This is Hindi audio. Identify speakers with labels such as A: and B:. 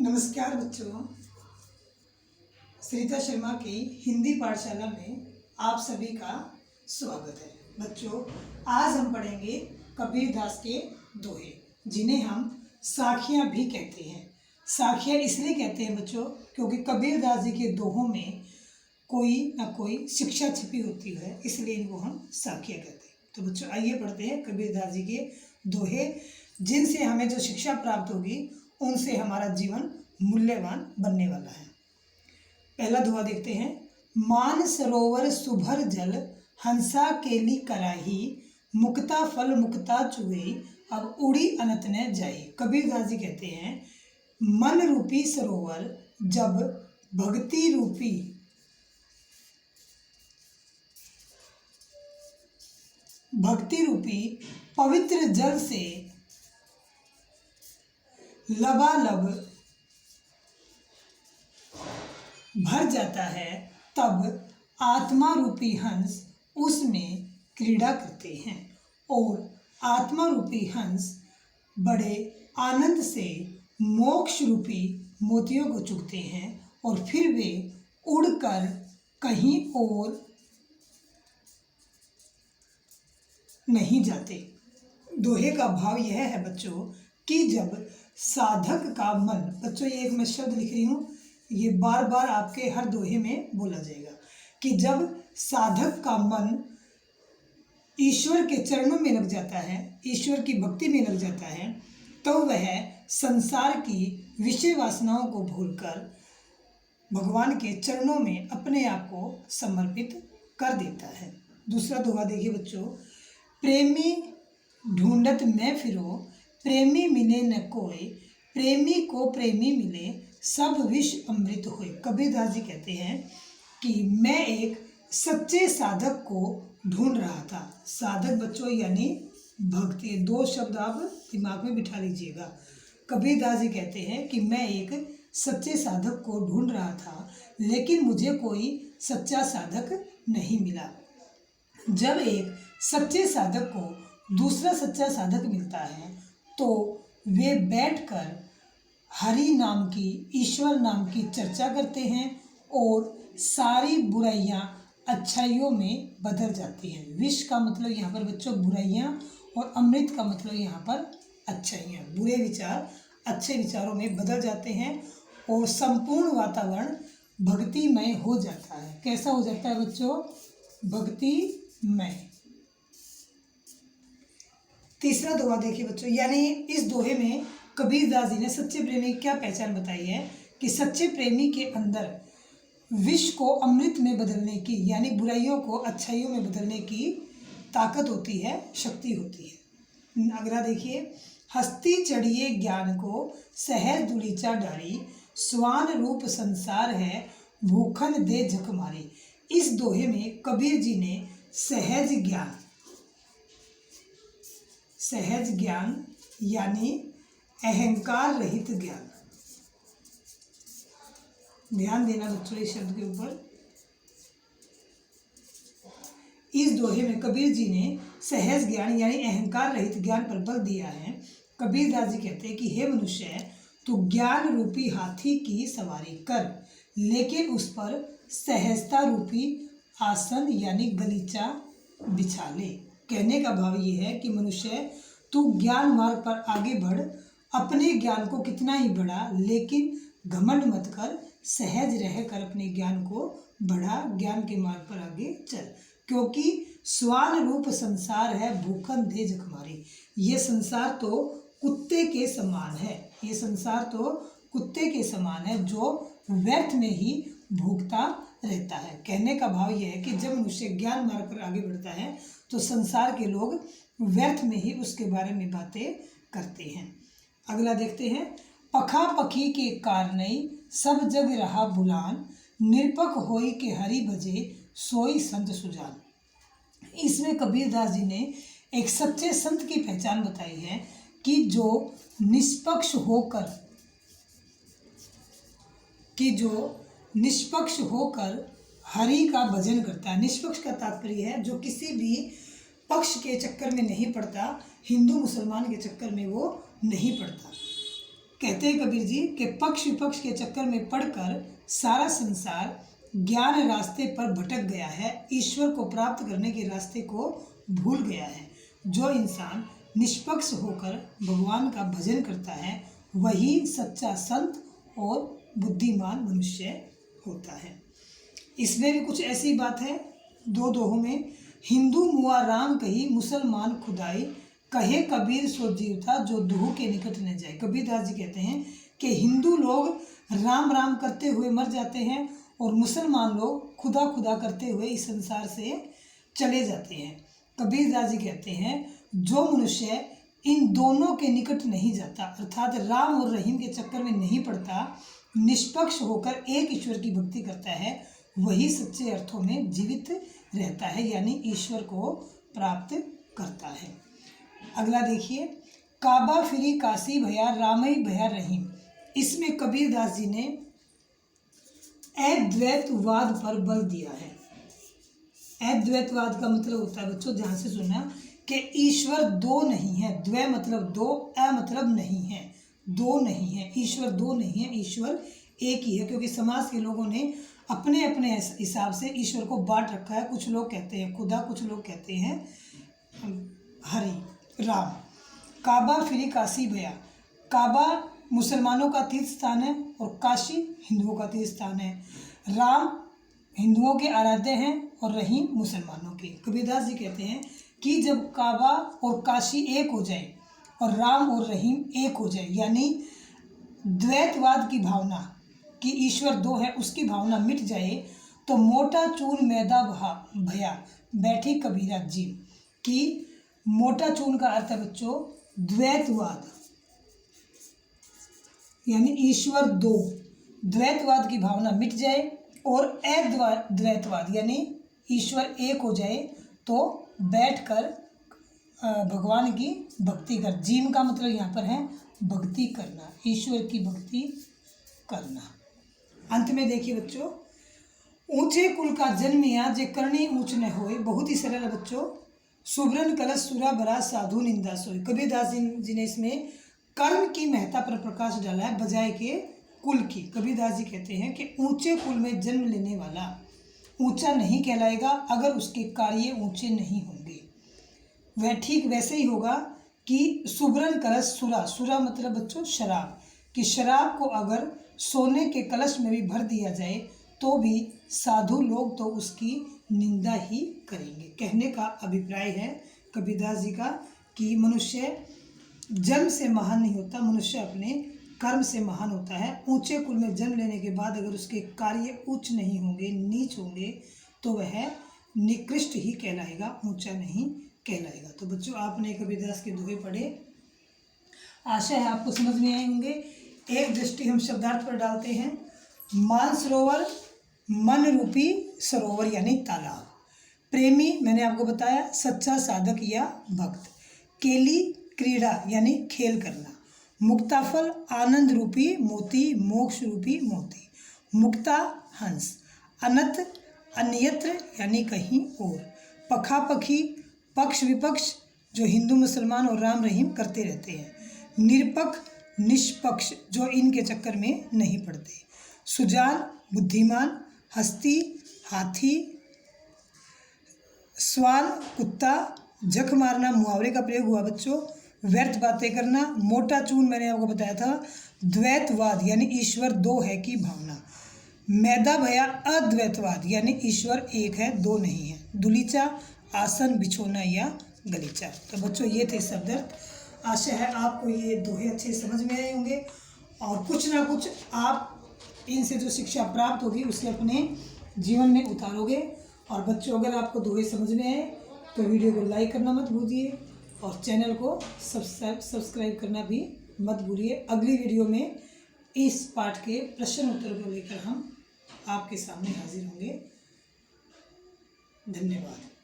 A: नमस्कार बच्चों, सरिता शर्मा की हिंदी पाठशाला में आप सभी का स्वागत है। बच्चों, आज हम पढ़ेंगे कबीरदास के दोहे, जिन्हें हम साखियाँ भी कहते हैं। साखियाँ इसलिए कहते हैं बच्चों क्योंकि कबीरदास जी के दोहों में कोई ना कोई शिक्षा छिपी होती है, इसलिए इनको हम साखियाँ कहते हैं। तो बच्चों आइए पढ़ते हैं कबीरदास जी के दोहे, जिनसे हमें जो शिक्षा प्राप्त होगी उनसे हमारा जीवन मूल्यवान बनने वाला है। पहला दोहा देखते हैं। मान सरोवर सुभर जल, हंसा केली कराही, मुक्ता फल मुक्ता चुगई, अब उड़ी अनंत न जाई। कबीरदास जी कहते हैं मन रूपी सरोवर जब भक्ति रूपी पवित्र जल से लबालब भर जाता है, तब आत्मा रूपी हंस उसमें क्रीड़ा करते हैं और आत्मा रूपी हंस बड़े आनंद से मोक्ष रूपी मोतियों को चुगते हैं और फिर वे उड़कर कहीं और नहीं जाते। दोहे का भाव यह है बच्चों कि जब साधक का मन, बच्चों ये एक मैं शब्द लिख रही हूँ, ये बार बार आपके हर दोहे में बोला जाएगा कि जब साधक का मन ईश्वर के चरणों में लग जाता है, ईश्वर की भक्ति में लग जाता है, तो वह संसार की विषय वासनाओं को भूलकर भगवान के चरणों में अपने आप को समर्पित कर देता है। दूसरा दोहा देखिए बच्चों। प्रेमी ढूंढत मैं फिरो, प्रेमी मिले न कोई, प्रेमी को प्रेमी मिले, सब विष अमृत होए। कबीरदास जी कहते हैं कि मैं एक सच्चे साधक को ढूंढ रहा था। साधक बच्चों यानी भक्ति, दो शब्द आप दिमाग में बिठा लीजिएगा। कबीरदास जी कहते हैं कि मैं एक सच्चे साधक को ढूंढ रहा था, लेकिन मुझे कोई सच्चा साधक नहीं मिला। जब एक सच्चे साधक को दूसरा सच्चा साधक मिलता है तो वे बैठकर हरि नाम की, ईश्वर नाम की चर्चा करते हैं और सारी बुराइयां अच्छाइयों में बदल जाती हैं। विष का मतलब यहाँ पर बच्चों बुराइयां और अमृत का मतलब यहाँ पर अच्छाइयाँ। बुरे विचार अच्छे विचारों में बदल जाते हैं और संपूर्ण वातावरण भक्तिमय हो जाता है। कैसा हो जाता है बच्चों? भक्तिमय। तीसरा दोहा देखिए बच्चों, यानी इस दोहे में कबीरदास जी ने सच्चे प्रेमी की क्या पहचान बताई है कि सच्चे प्रेमी के अंदर विष को अमृत में बदलने की, यानी बुराइयों को अच्छाइयों में बदलने की ताकत होती है, शक्ति होती है। अगला देखिए। हस्ती चढ़िए ज्ञान को, सहज दुलीचा डारी, स्वान रूप संसार है, भूखन दे झक मारी। इस दोहे में कबीर जी ने सहज ज्ञान यानी अहंकार रहित ज्ञान, ध्यान देना बच्चों इस शब्द के ऊपर। इस दोहे में कबीर जी ने सहज ज्ञान यानी अहंकार रहित ज्ञान पर बल दिया है। कबीरदास जी कहते हैं कि हे मनुष्य, तू ज्ञान रूपी हाथी की सवारी कर, लेकिन उस पर सहजता रूपी आसन यानी गलीचा बिछा ले। कहने का भाव ये है कि मनुष्य तू ज्ञान मार्ग पर आगे बढ़, अपने ज्ञान को कितना ही बढ़ा, लेकिन घमंड मत कर, सहज रहकर अपने ज्ञान को बढ़ा, ज्ञान के मार्ग पर आगे चल। क्योंकि स्वान रूप संसार है, भूखन दे झक मारी। ये संसार तो कुत्ते के समान है, ये संसार तो कुत्ते के समान है जो व्यर्थ में ही भूखता रहता है। कहने का भाव यह है कि जब मनुष्य ज्ञान मार्ग पर आगे बढ़ता है तो संसार के लोग व्यर्थ में ही उसके बारे में बातें करते हैं। अगला देखते हैं। पखा पखी के कारनई, सब जग रहा बुलान, निरपक होई के हरि भजे, सोई संत सुजान। इसमें कबीरदास जी ने एक सच्चे संत की पहचान बताई है कि जो निष्पक्ष होकर हरि का भजन करता है। निष्पक्ष का तात्पर्य है जो किसी भी पक्ष के चक्कर में नहीं पड़ता, हिंदू मुसलमान के चक्कर में वो नहीं पड़ता। कहते हैं कबीर जी कि पक्ष विपक्ष के चक्कर में पड़कर सारा संसार ज्ञान रास्ते पर भटक गया है, ईश्वर को प्राप्त करने के रास्ते को भूल गया है। जो इंसान निष्पक्ष होकर भगवान का भजन करता है वही सच्चा संत और बुद्धिमान मनुष्य होता है। इसमें भी कुछ ऐसी बात है दो दोहों में, हिंदू मुआ राम कही मुसलमान खुदाई, कहे कबीर सो जीव था जो दूह के निकट न जाए। कबीरदास जी कहते हैं कि हिंदू लोग राम राम करते हुए मर जाते हैं और मुसलमान लोग खुदा खुदा करते हुए इस संसार से चले जाते हैं। कबीरदास जी कहते हैं जो मनुष्य इन दोनों के निकट नहीं जाता, अर्थात राम और रहीम के चक्कर में नहीं पड़ता, निष्पक्ष होकर एक ईश्वर की भक्ति करता है, वही सच्चे अर्थों में जीवित रहता है, यानी ईश्वर को प्राप्त करता है। अगला देखिए, काबा फिरी काशी भया रामई भया रहीम। इसमें कबीरदास जी ने अद्वैतवाद पर बल दिया है। अद्वैतवाद का मतलब होता है बच्चों, ध्यान से सुनना, कि ईश्वर दो नहीं है। द्वै मतलब दो, अ मतलब नहीं है, दो नहीं है, ईश्वर दो नहीं है, ईश्वर एक ही है। क्योंकि समाज के लोगों ने अपने अपने हिसाब से ईश्वर को बांट रखा है। कुछ लोग कहते हैं खुदा, कुछ लोग कहते हैं हरि राम। काबा फिरी काशी भया, काबा मुसलमानों का तीर्थ स्थान है और काशी हिंदुओं का तीर्थ स्थान है। राम हिंदुओं के आराध्य हैं और रहीम मुसलमानों के। कबीरदास जी कहते हैं कि जब काबा और काशी एक हो जाए और राम और रहीम एक हो जाए, यानी द्वैतवाद की भावना कि ईश्वर दो है उसकी भावना मिट जाए, तो मोटा चून मैदा भया बैठी कबीरा जी। कि मोटा चून का अर्थ है बच्चों द्वैतवाद, यानी ईश्वर दो, द्वैतवाद की भावना मिट जाए और अद्वैतवाद यानी ईश्वर एक हो जाए, तो बैठकर भगवान की भक्ति कर। जीव का मतलब यहाँ पर है भक्ति करना, ईश्वर की भक्ति करना। अंत में देखिए बच्चों, ऊंचे कुल का जन्मिया जे करनी ऊंच न होए। बहुत ही सरल है बच्चों। सुब्रन कलश सुरा बरा साधु निंदा सोए। कबीरदास जी ने इसमें कर्म की महत्ता पर प्रकाश डाला है बजाय के कुल की। कबीरदास जी कहते हैं कि ऊंचे कुल में जन्म लेने वाला ऊंचा नहीं कहलाएगा अगर उसके कार्य ऊंचे नहीं होंगे। वह ठीक वैसे ही होगा कि सुब्रन कलश सुरा, सुरा मतलब बच्चों शराब, कि शराब को अगर सोने के कलश में भी भर दिया जाए तो भी साधु लोग तो उसकी निंदा ही करेंगे। कहने का अभिप्राय है कबीरदास जी का कि मनुष्य जन्म से महान नहीं होता, मनुष्य अपने कर्म से महान होता है। ऊंचे कुल में जन्म लेने के बाद अगर उसके कार्य उच्च नहीं होंगे, नीच होंगे, तो वह निकृष्ट ही कहलाएगा, ऊंचा नहीं कहलाएगा। तो बच्चों आपने कबीरदास के दोहे पढ़े, आशा है आपको समझ में आए होंगे। एक दृष्टि हम शब्दार्थ पर डालते हैं। मानसरोवर मन रूपी सरोवर यानी तालाब। प्रेमी मैंने आपको बताया सच्चा साधक या भक्त। केली क्रीड़ा यानी खेल करना। मुक्ताफल आनंद रूपी मोती, मोक्ष रूपी मोती। मुक्ता हंस। अनत अन्यत्र यानी कहीं और। पखापखी पक्ष विपक्ष जो हिंदू मुसलमान और राम रहीम करते रहते हैं। निरपक्ष निष्पक्ष जो इनके चक्कर में नहीं पड़ते। सुजान बुद्धिमान। हस्ती हाथी। स्वान कुत्ता। जख मारना मुहावरे का प्रयोग हुआ बच्चों। व्यर्थ बातें करना। मोटा चून मैंने आपको बताया था द्वैतवाद यानी ईश्वर दो है की भावना। मैदा भया अद्वैतवाद यानी ईश्वर एक है दो नहीं है। दुलीचा आसन बिछोना या गलीचा। तो बच्चों ये थे शब्दार्थ। आशा है आपको ये दोहे अच्छे समझ में आए होंगे और कुछ ना कुछ आप इनसे जो शिक्षा प्राप्त होगी उसे अपने जीवन में उतारोगे। और बच्चों अगर आपको दोहे समझ में आए तो वीडियो को लाइक करना मत भूलिए और चैनल को सब्सक्राइब करना भी मत भूलिए। अगली वीडियो में इस पाठ के प्रश्न उत्तर को लेकर हम आपके सामने हाजिर होंगे। धन्यवाद।